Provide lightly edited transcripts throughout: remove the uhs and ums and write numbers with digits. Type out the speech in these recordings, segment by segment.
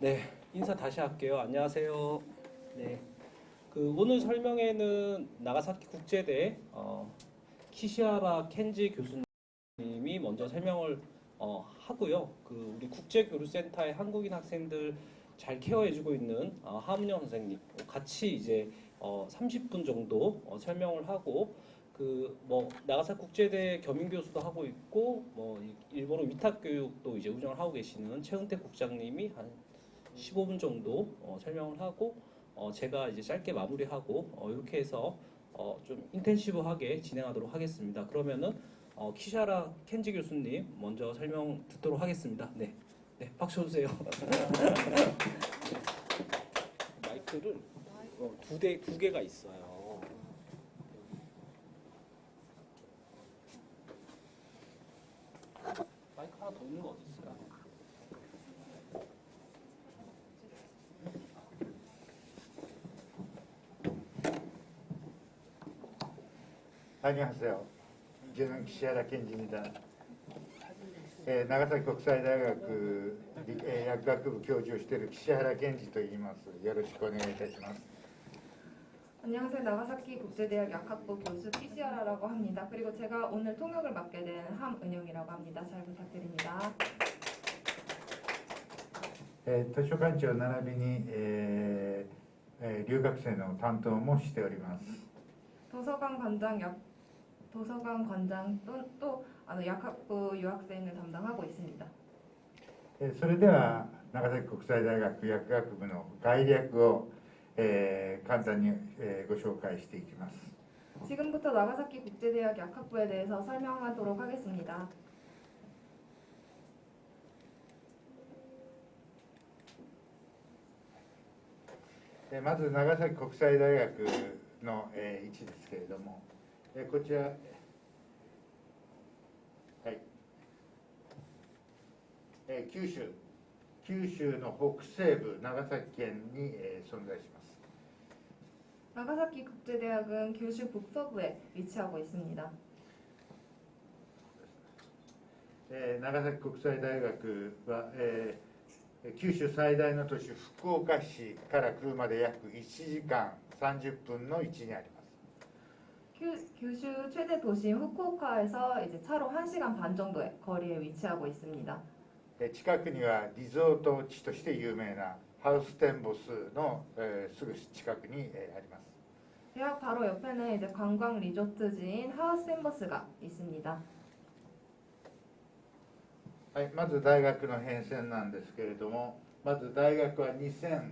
네, 인사 다시 할게요. 안녕하세요. 네, 오늘 설명회는 나가사키 국제대 키시하라 켄지 교수님이 먼저 설명을 하고요. 우리 국제교류센터의 한국인 학생들 잘 케어해주고 있는 하문영 선생님 같이 이제 30분 정도 설명을 하고 나가사키 국제대 겸임 교수도 하고 있고 일본어 위탁 교육도 이제 운영을 하고 계시는 최은택 국장님이 한 15분 정도 설명을 하고 제가 이제 짧게 마무리하고 이렇게 해서 좀 인텐시브하게 진행하도록 하겠습니다. 그러면은 키샤라 켄지 교수님 먼저 설명 듣도록 하겠습니다. 네, 네, 박수 주세요. 마이크를 두 개가 있어요. 마이크 하나 더 있는 거 어디 있어요? 안녕하세요. 저는 키시하라 켄지입니다.長崎国際大学薬学部教授をしている岸原健二と言います。よろしくお願いいたします。 안녕하세요. 나가사키 국제대학 약학부 교수 키시하라라고 합니다. 그리고 제가 오늘 통역을 맡게 된 함은영이라고 합니다. 잘 부탁드립니다. 図書館長並びに、留学生の担当もしております。 도서관 관장 또 약학부 유학생을 담당하고 있습니다. それでは長崎国際大学薬学部の概略を、簡単に、ご紹介していきます。 지금부터 나가사키 국제대학 약학부에 대해서 설명하도록 하겠습니다. まず長崎国際大学の、位置ですけれども、こちら、はい、九州の北西部長崎県に、存在します。 나가사키 국제대학은 규슈 북서부에 위치하고 있습니다. 長崎国際大学は、九州最大の都市福岡市から車で約1時間30分の位置にあります。 규슈 최대 도시인 후쿠오카에서 이제 차로 1시간 반 정도의 거리에 위치하고 있습니다. 近くにはリゾート地として有名なハウステンボスの、すぐ近くに、あります。 대학 바로 옆에는 이제 관광 리조트지인 하우스텐버스가 있습니다. はい、まず大学の変遷なんですけれども、まず大学は2000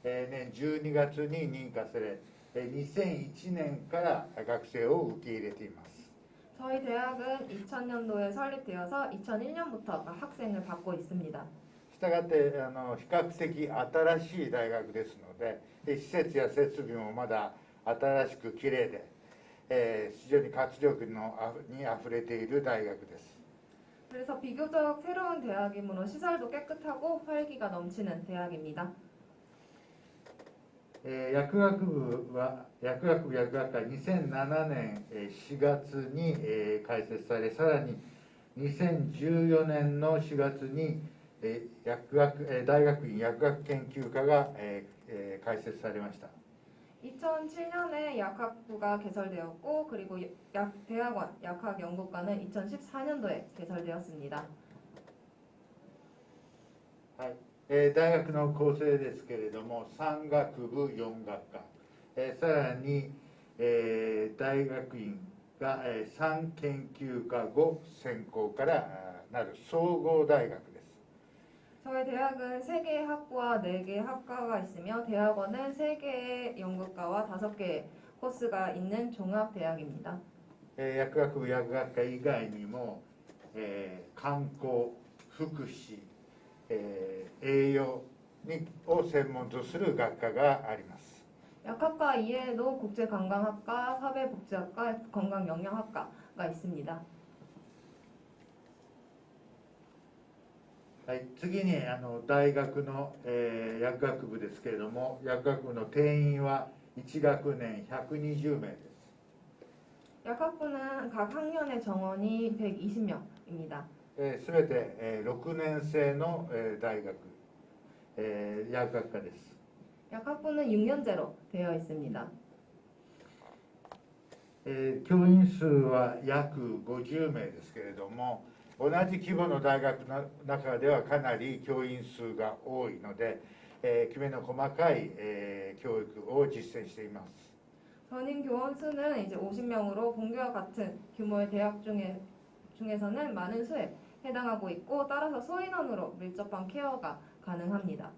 年12月に認可され、2001年から学生を受け入れています。 저희 대학은 2000년도에 설립되어서 2001년부터 학생을 받고 있습니다. したがって比較的新しい大学ですので、施設や設備もまだ新しくきれいで、非常に活力にあふれている大学です。 그래서 비교적 새로운 대학이므로 시설도 깨끗하고 활기가 넘치는 대학입니다. 薬学部薬学科2007年4月に開設され、さらに2014年の4月に大学院薬学研究科が開設されました。 2007년에 약학부가 개설되었고 그리고 대학원 약학연구과는 2014년도에 개설되었습니다. はい、大学の構成ですけれども、3学部4学科、さらに、大学院が、3研究科5専攻からなる総合大学です。 저희 대학은 3개의 학부와 4개의 학과가 있으며 대학원은 3개의 연구과와 5개의 코스가 있는 종합대학입니다. 薬学部薬学科以外にも、観光、福祉、栄養を専門とする学科があります。 약학과 이외에도 국제관광학과, 사회복지학과, 건강영양학과가 있습니다. はい、次に大学の、薬学部ですけれども、薬学部の定員は1学年120名です。 약학부는 각 학년의 정원이 120명입니다. すべて6年生の大学薬学科です。 약학부는 6년제로 되어 있습니다. 教員数は約50名ですけれども、同じ規模の大学の中ではかなり教員数が多いので、きめの細かい、教育を実践しています。 전임 교원 수는 이제 50명으로 본교와 같은 규모의 대학 중에서는 많은 수에 해당하고 있고 따라서 소인원으로 밀접한 케어가 가능합니다.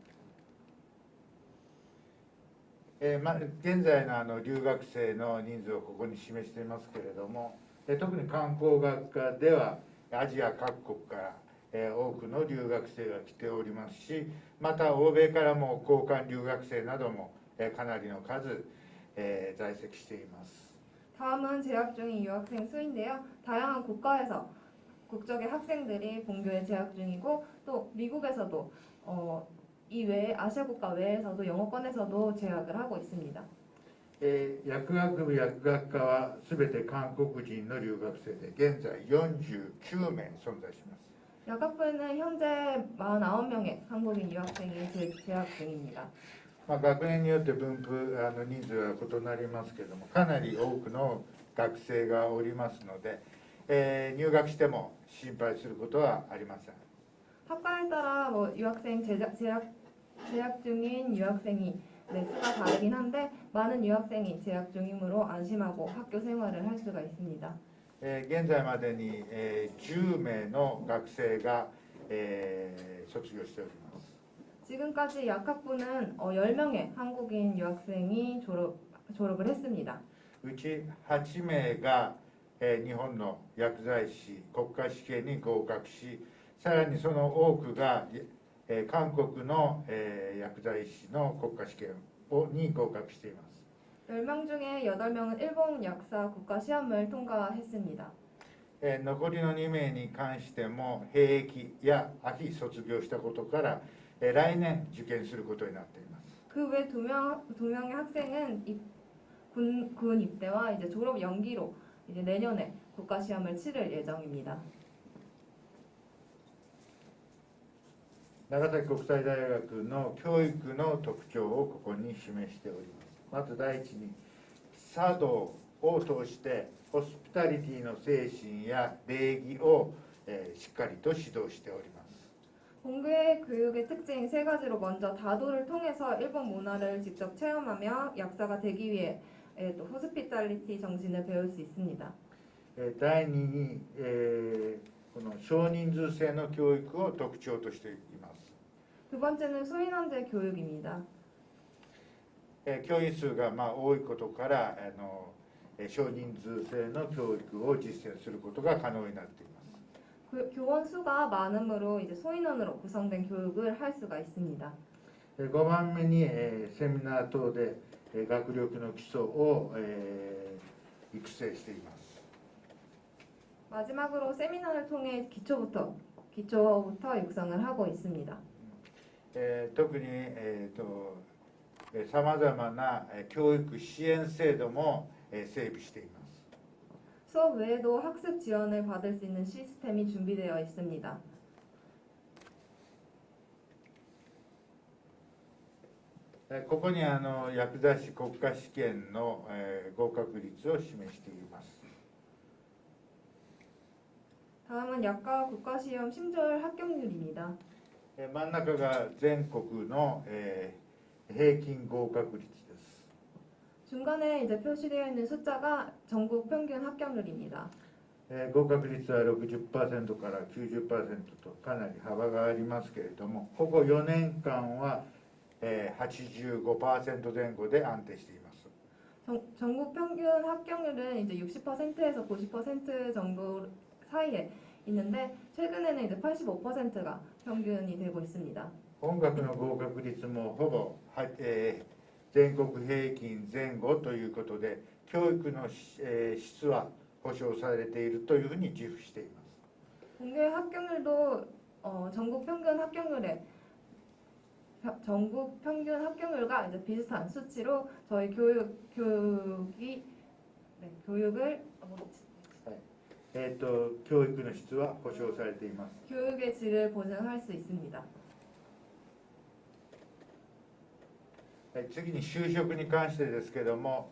現在の留学生の人数をここに示していますけれども、特に観光学科ではアジア各国から、多くの留学生が来ておりますし、また欧米からも交換留学生なども、かなりの数、在籍しています。 다음은 재학 중인 유학생 수인데요. 다양한 국가에서 국적의 학생들이 본교에 재학 중이고 또 미국에서도 이 외에 아시아 국가 외에서도 영어권에서도 재학을 하고 있습니다. 薬学部薬学科はすべて韓国人の留学生で現在49名存在します。 약학부에는 현재 49명의 한국인 유학생이 재학 중입니다. 学年によって分布人数は異なりますけれども、かなり多くの学生がおりますので、入学しても心配することはありません。 학과에 따라 뭐 유학생 재학 중인 유학생이 네, 수가 다르긴 한데 많은 유학생이 재학 중이므로 안심하고 학교 생활을 할 수가 있습니다. 現在までに、10名の学生が、卒業しております。 지금까지 약학부는 10명의 한국인 유학생이 졸업을 했습니다. うち8名が、日本の薬剤師国家試験に合格し、さらにその多くが、韓国の、薬剤師の国家試験に合格しています。 10명 중에 8명은 일본 약사 국가 시험을 통과했습니다. 残りの2名に関しても兵役や秋卒業したことから、来年受験することになっています。 그 외 두 명의 학생은 군 입대와 이제 졸업 연기로 이제 내년에 국가 시험을 치를 예정입니다. 長崎国際大学の教育の特徴をここに示しております。まず第一に茶道を通してホスピタリティの精神や礼儀を、しっかりと指導しております。 본교의 교육의 특징 세 가지로 먼저 다도를 통해서 일본 문화를 직접 체험하며 약사가 되기 위해 또 호스피탈리티 정신을 배울 수 있습니다. 第二に、この少人数制の教育を特徴としています。 두 번째는 소인원제 교육입니다. 教員数が多いことから少人数制の教育を実践することが可能になっています。 교원 수가 많으므로 이제 소인원으로 구성된 교육을 할 수가 있습니다. 5番目にセミナー等で学力の基礎を育成しています。 마지막으로 세미나를 통해 기초부터 육성을 하고 있습니다. 特にさまざまな教育支援制度も整備しています。 수업 외에도 학습 지원을 받을 수 있는 시스템이 준비되어 있습니다. ここに薬剤師国家試験の合格率を示しています。 다음은 약과 국가시험 심절 합격률입니다. 真ん中が全国の平均合格率です。 중간에 이제 표시되어 있는 숫자가 전국 평균 합격률입니다. 合格率は 60% から 90% とかなり幅がありますけれども、ここ4年間は 85% 前後で安定しています。 전국 평균 합격률은 이제 60%에서 90% 정도 사이에 있는데 최근에는 이제 85%가 평균이 되고 있습니다. 音楽の合格率もほぼ、全国平均前後ということで、教育の、質は保障されているというふうに自負しています。 본교의 합격률도 전국 평균 합격률과 이제 비슷한 수치로 저희 교육을 教育の質は保障されています。 교육의 질을 보장할 수 있습니다. はい、次に就職に関してですけども、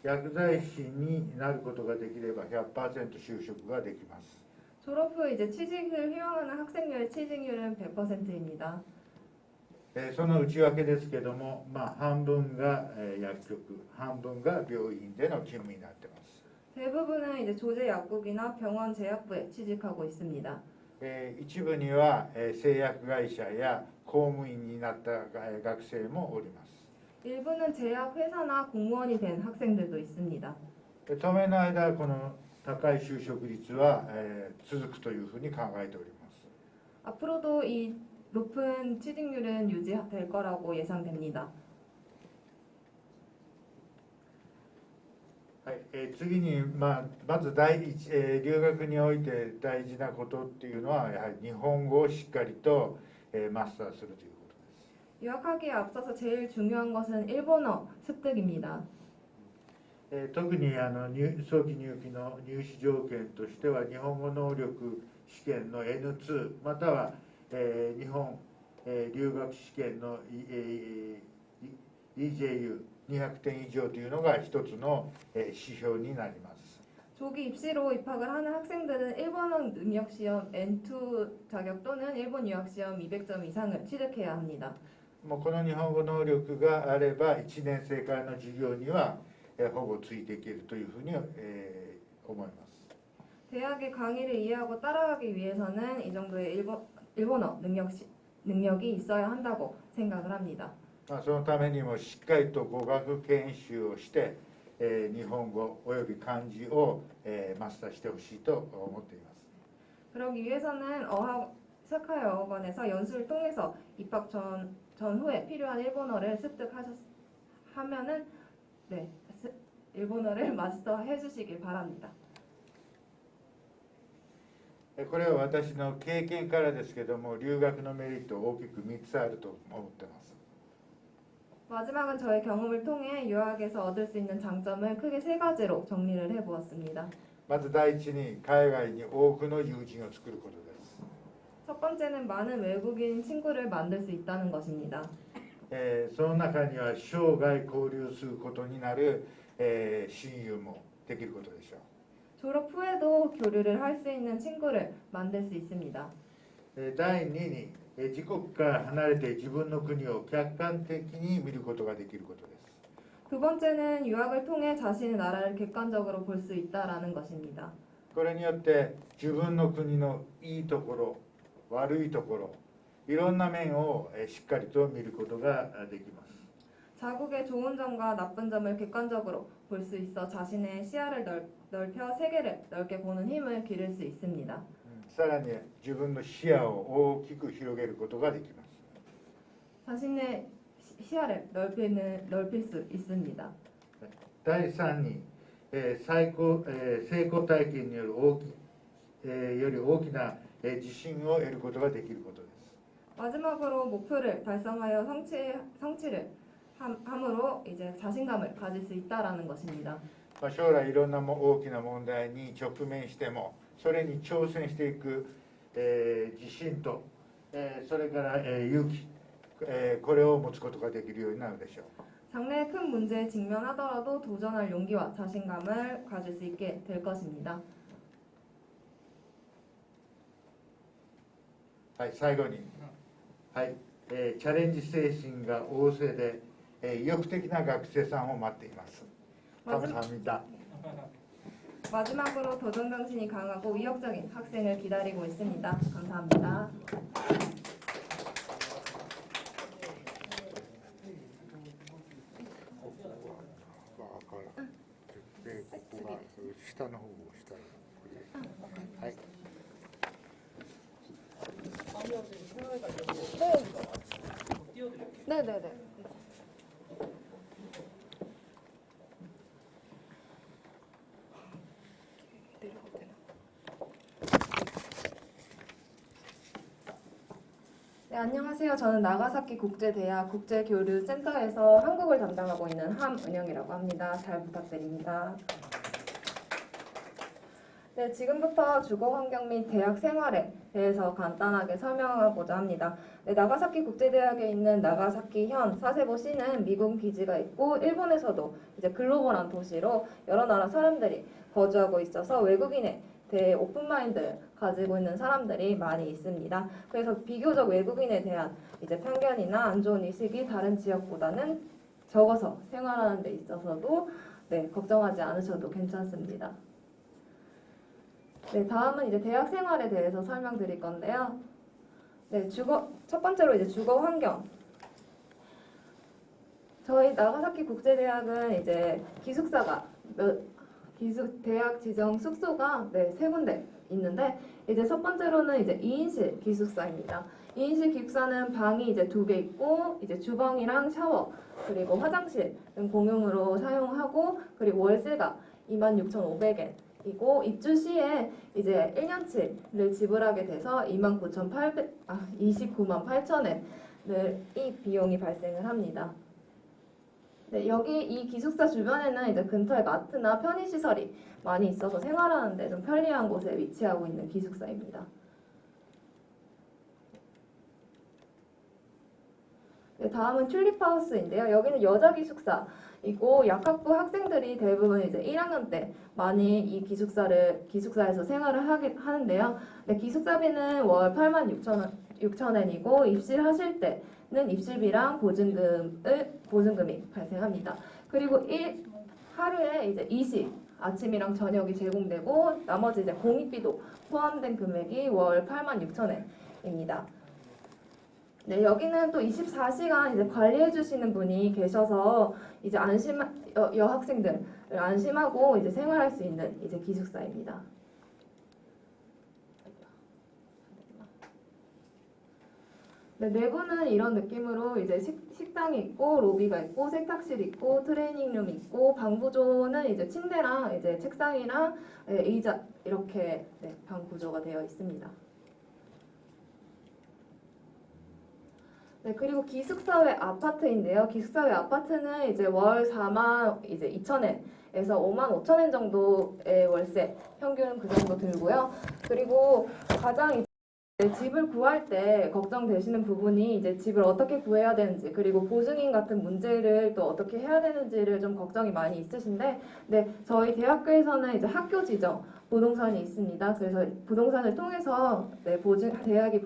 薬剤師になることができれば 100% 就職ができます。 졸업 후 이제 취직을 희망하는 학생들의 취직률은 100%입니다. その内訳ですけども、半分が薬局、半分が病院での勤務になっています。 대부분은 이제 조제 약국이나 병원 제약부에 취직하고 있습니다. 一部には製薬会社や公務員になった学生もおります。 일부는 제약 회사나 공무원이 된 학생들도 있습니다. 当面の間、この高い就職率は続くというふうに考えております。 앞으로도 이 높은 취직률은 유지될 거라고 예상됩니다. はい、次に、まず第一、留学において大事なことっていうのはやはり日本語をしっかりと、マスターするということです。 유학하기에 앞서서 제일 중요한 것은 일본어 습득입니다. 特に早期入期の入試条件としては日本語能力試験の N2 または、日本、留学試験の、EJU200 点以上というのが一つの、指標になります。 조기 입시로 입학을 하는 학생들은 일본어 능력 시험 N2 자격 또는 일본 유학 시험 200점 이상을 취득해야 합니다. もうこの日本語能力があれば1年生からの授業には、ほぼついていけるというふうに、思います。 대학의 강의를 이해하고 따라가기 위해서는 이 정도의 일본어 능력이 있어야 한다고 생각을 합니다. そのためにもしっかりと語学研修をして、日本語および漢字を、マスターしてほしいと思っています。 그러기 위해서는 사카이어학원에서 연수를 통해서 입학 전후에 필요한 일본어를 습득하면은 네, 일본어를 마스터해 주시길 바랍니다. これは私の経験からですけども、留学のメリット大きく3つあると思っています。 마지막은 저의 경험을 통해 유학에서 얻을 수 있는 장점을 크게 세 가지로 정리를 해보았습니다. まず第一に海外に多くの友人を作ることです。 첫 번째는 많은 외국인 친구를 만들 수 있다는 것입니다. その中には生涯交流することになる、親友もできることでしょう。 졸업 후에도 교류를 할 수 있는 친구를 만들 수 있습니다. 第2に自国から離れて自分の国を客観的に見ることができることです。 두 번째는 유학을 통해 자신의 나라를 객관적으로 볼 수 있다라는 것입니다. これによって自分の国のいいところ、悪いところ、いろんな面をしっかりと見ることができます。 자국의 좋은 점과 나쁜 점을 객관적으로 볼 수 있어 자신의 시야를 넓혀 세계를 넓게 보는 힘을 기를 수 있습니다. さらに自分の視野を大きく広げることができます。 자신의 시야를 넓힐 수 있습니다. 第3に、成功体験によるより大きな自信を得ることができることです。 마지막으로 목표를 달성하여 성취를 함으로 이제 자신감을 가질 수 있다라는 것입니다. 将来いろんな大きな問題に直面してもそれに挑戦していく、自信と、それから、勇気、これを持つことができるようになるでしょう。 장래의 큰 문제에 직면하더라도 도전할 용기와 자신감을 가질 수 있게 될 것입니다. はい、最後に、はい、チャレンジ精神が旺盛で、意欲的な学生さんを待っています。감사합니다. 마지막으로 도전 정신이 강하고 위협적인 학생을 기다리고 있습니다. 감사합니다. 네네네. 네, 안녕하세요. 저는 나가사키 국제대학 국제교류센터에서 한국을 담당하고 있는 함은영이라고 합니다. 잘 부탁드립니다. 네, 지금부터 주거 환경 및 대학 생활에 대해서 간단하게 설명하고자 합니다. 네, 나가사키 국제대학에 있는 나가사키현 사세보시는 미군 기지가 있고 일본에서도 이제 글로벌한 도시로 여러 나라 사람들이 거주하고 있어서 외국인에 대해 오픈마인드를 가지고 있는 사람들이 많이 있습니다. 그래서 비교적 외국인에 대한 이제 편견이나 안 좋은 인식이 다른 지역보다는 적어서 생활하는 데 있어서도 네, 걱정하지 않으셔도 괜찮습니다. 네, 다음은 이제 대학 생활에 대해서 설명드릴 건데요. 네, 첫 번째로 이제 주거 환경. 저희 나가사키 국제대학은 이제 기숙사가 대학 지정 숙소가 네, 3군데 있는데 이제 첫 번째로는 이제 2인실 기숙사입니다. 2인실 기숙사는 방이 이제 2개 있고 이제 주방이랑 샤워 그리고 화장실은 공용으로 사용하고 그리고 월세가 26,500엔이고 입주 시에 이제 1년치를 지불하게 돼서 29만 8천엔을 이 비용이 발생을 합니다. 네, 여기 이 기숙사 주변에는 이제 근처에 마트나 편의시설이 많이 있어서 생활하는데 좀 편리한 곳에 위치하고 있는 기숙사입니다. 네, 다음은 튤립하우스인데요. 여기는 여자 기숙사이고 약학부 학생들이 대부분 이제 1학년 때 많이 이 기숙사에서 생활을 하는데요. 네, 기숙사비는 월 86,000엔이고 입실하실 때는 입실비랑 보증금이 발생합니다. 그리고 하루에 이제 2식 아침이랑 저녁이 제공되고 나머지 이제 공익비도 포함된 금액이 월 86,000엔입니다. 네, 여기는 또 24시간 이제 관리해 주시는 분이 계셔서 이제 여학생들을 안심하고 이제 생활할 수 있는 이제 기숙사입니다. 네, 내부는 이런 느낌으로 이제 식당이 있고 로비가 있고 세탁실 있고 트레이닝룸 있고 방 구조는 이제 침대랑 이제 책상이랑 의자 이렇게 네, 방 구조가 되어 있습니다. 네, 그리고 기숙사외 아파트인데요. 기숙사외 아파트는 이제 월 4만 이제 2천엔에서 5만 5천엔 정도의 월세 평균 그 정도 들고요. 그리고 가장 집을 구할 때 걱정되시는 부분이 이제 집을 어떻게 구해야 되는지 그리고 보증인 같은 문제를 또 어떻게 해야 되는지를 좀 걱정이 많이 있으신데 네, 저희 대학교에서는 이제 학교 지정 부동산이 있습니다. 그래서 부동산을 통해서 네, 대학이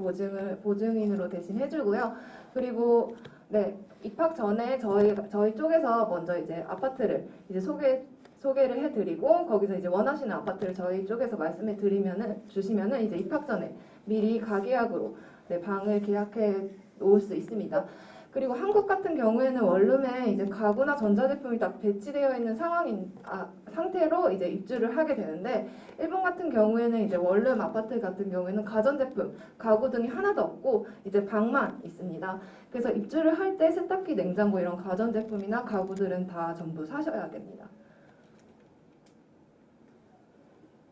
보증인으로 대신 해주고요. 그리고 네, 입학 전에 저희 쪽에서 먼저 이제 아파트를 이제 소개를 해드리고 거기서 이제 원하시는 아파트를 저희 쪽에서 주시면은 이제 입학 전에 미리 가계약으로 네, 방을 계약해 놓을 수 있습니다. 그리고 한국 같은 경우에는 원룸에 이제 가구나 전자제품이 다 배치되어 있는 상태로 이제 입주를 하게 되는데 일본 같은 경우에는 이제 원룸 아파트 같은 경우에는 가전제품, 가구 등이 하나도 없고 이제 방만 있습니다. 그래서 입주를 할 때 세탁기, 냉장고 이런 가전제품이나 가구들은 다 전부 사셔야 됩니다.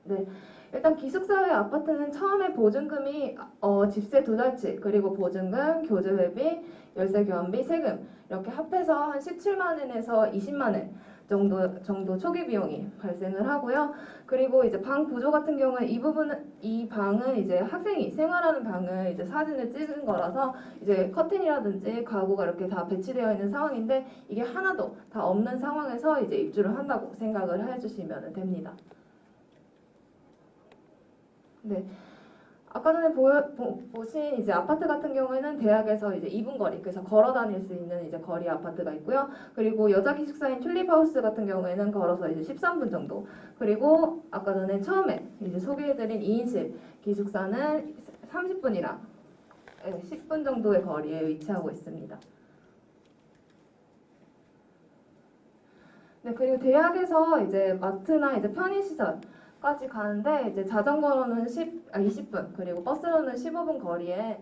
네. 일단 기숙사의 아파트는 처음에 보증금이 집세 2달치 그리고 보증금, 교재회비, 열쇠 교환비, 세금 이렇게 합해서 한 17만 엔에서 20만 엔 정도 초기 비용이 발생을 하고요. 그리고 이제 방 구조 같은 경우는 이 방은 이제 학생이 생활하는 방을 이제 사진을 찍은 거라서 이제 커튼이라든지 가구가 이렇게 다 배치되어 있는 상황인데 이게 하나도 다 없는 상황에서 이제 입주를 한다고 생각을 해주시면 됩니다. 네. 아까 전에 보신 이제 아파트 같은 경우에는 대학에서 이제 2분 거리, 그래서 걸어 다닐 수 있는 이제 거리 아파트가 있고요. 그리고 여자 기숙사인 튤립하우스 같은 경우에는 걸어서 이제 13분 정도. 그리고 아까 전에 처음에 이제 소개해드린 2인실 기숙사는 30분이랑 10분 정도의 거리에 위치하고 있습니다. 네, 그리고 대학에서 이제 마트나 이제 편의시설 까지 가는데 이제 자전거로는 20분 그리고 버스로는 15분 거리에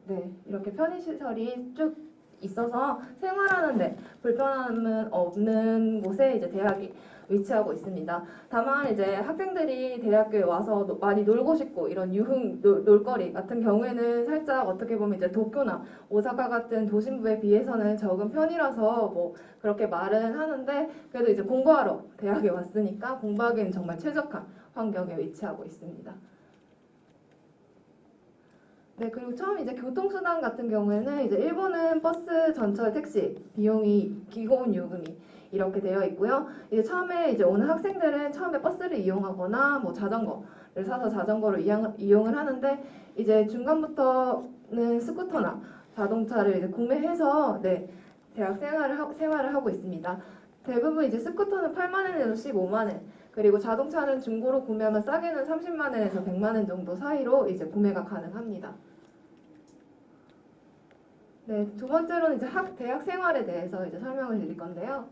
네, 이렇게 편의시설이 쭉 있어서 생활하는데 불편함은 없는 곳에 이제 대학이 위치하고 있습니다. 다만 이제 학생들이 대학교에 와서 많이 놀고 싶고 이런 놀거리 같은 경우에는 살짝 어떻게 보면 이제 도쿄나 오사카 같은 도심부에 비해서는 적은 편이라서 뭐 그렇게 말은 하는데 그래도 이제 공부하러 대학에 왔으니까 공부하기엔 정말 최적한 환경에 위치하고 있습니다. 네, 그리고 처음 이제 교통수단 같은 경우에는 이제 일본은 버스, 전철, 택시 비용이 기본 요금이 이렇게 되어 있고요. 이제 처음에 이제 오는 학생들은 처음에 버스를 이용하거나 뭐 자전거를 사서 자전거를 이용을 하는데 이제 중간부터는 스쿠터나 자동차를 이제 구매해서 네, 대학 생활을 하고 있습니다. 대부분 이제 스쿠터는 8만 원에서 15만 원, 그리고 자동차는 중고로 구매하면 싸게는 30만 원에서 100만 원 정도 사이로 이제 구매가 가능합니다. 네, 두 번째로는 이제 대학 생활에 대해서 이제 설명을 드릴 건데요.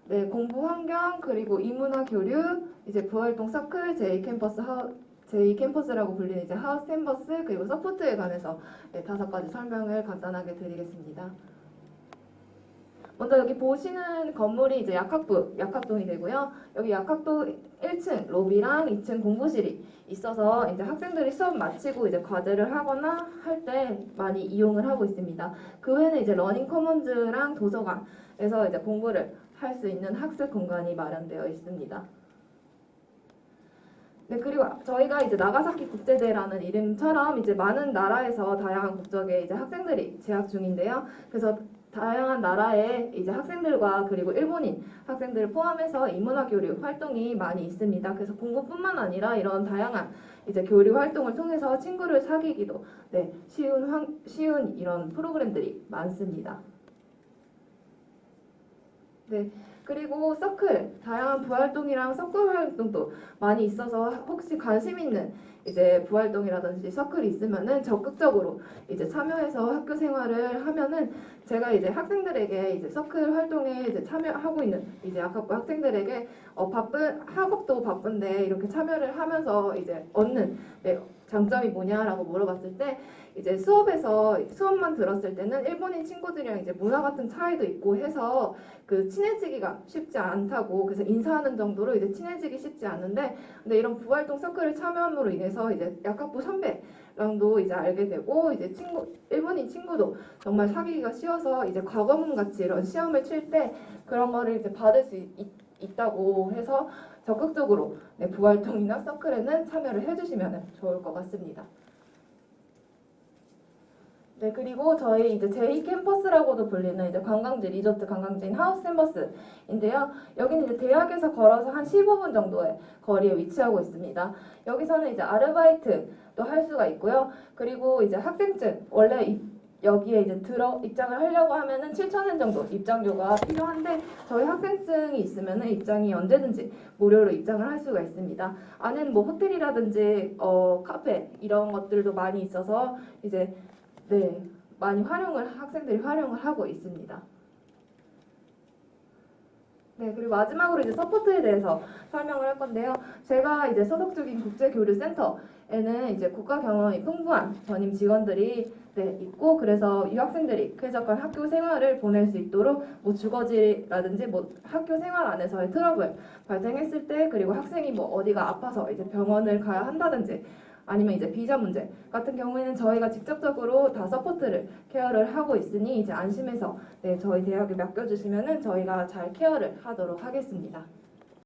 네, 공부 환경, 그리고 이문화 교류, 이제 부활동 서클, J캠퍼스라고 불리는 이제 하우스 캠퍼스, 그리고 서포트에 관해서 네, 5가지 설명을 간단하게 드리겠습니다. 먼저 여기 보시는 건물이 이제 약학동이 되고요. 여기 약학동 1층 로비랑 2층 공부실이 있어서 이제 학생들이 수업 마치고 이제 과제를 하거나 할 때 많이 이용을 하고 있습니다. 그 외에는 이제 러닝 커먼즈랑 도서관에서 이제 공부를 할 수 있는 학습 공간이 마련되어 있습니다. 네, 그리고 저희가 이제 나가사키 국제대라는 이름처럼 이제 많은 나라에서 다양한 국적의 이제 학생들이 재학 중인데요. 그래서 다양한 나라의 이제 학생들과 그리고 일본인 학생들을 포함해서 인문화 교류 활동이 많이 있습니다. 그래서 공부뿐만 아니라 이런 다양한 이제 교류 활동을 통해서 친구를 사귀기도 네, 쉬운 이런 프로그램들이 많습니다. 네. 그리고 서클, 다양한 부활동이랑 서클 활동도 많이 있어서 혹시 관심 있는 이제 부활동이라든지 서클이 있으면은 적극적으로 이제 참여해서 학교 생활을 하면은 제가 이제 학생들에게 이제 서클 활동에 이제 참여하고 있는 이제 약학부 학생들에게 학업도 바쁜데 이렇게 참여를 하면서 이제 얻는 네, 장점이 뭐냐라고 물어봤을 때 이제 수업만 들었을 때는 일본인 친구들이랑 이제 문화 같은 차이도 있고 해서 그 친해지기가 쉽지 않다고, 그래서 인사하는 정도로 이제 친해지기 쉽지 않은데, 근데 이런 부활동 서클을 참여함으로 인해서 이제 약학부 선배랑도 이제 알게 되고 이제 일본인 친구도 정말 사귀기가 쉬워서 이제 과거문 같이 이런 시험을 칠 때 그런 거를 이제 받을 수 있다고 해서 적극적으로 네, 부활동이나 서클에는 참여를 해주시면 좋을 것 같습니다. 네, 그리고 저희 이제 J캠퍼스라고도 불리는 이제 관광지, 리조트 관광지인 하우스 캠퍼스인데요. 여기는 이제 대학에서 걸어서 한 15분 정도의 거리에 위치하고 있습니다. 여기서는 이제 아르바이트도 할 수가 있고요. 그리고 이제 학생증, 원래 여기에 이제 입장을 하려고 하면은 7,000원 정도 입장료가 필요한데 저희 학생증이 있으면은 입장이 언제든지 무료로 입장을 할 수가 있습니다. 안에는 뭐 호텔이라든지 카페 이런 것들도 많이 있어서 이제 네, 많이 학생들이 활용을 하고 있습니다. 네, 그리고 마지막으로 이제 서포트에 대해서 설명을 할 건데요. 제가 이제 소속 중인 국제교류센터에는 이제 국가 경험이 풍부한 전임 직원들이 네, 있고, 그래서 유학생들이 쾌적한 학교 생활을 보낼 수 있도록 뭐 주거지라든지 뭐 학교 생활 안에서의 트러블 발생했을 때, 그리고 학생이 뭐 어디가 아파서 이제 병원을 가야 한다든지 아니면 이제 비자 문제 같은 경우에는 저희가 직접적으로 다 케어를 하고 있으니 이제 안심해서 네, 저희 대학에 맡겨주시면은 저희가 잘 케어를 하도록 하겠습니다.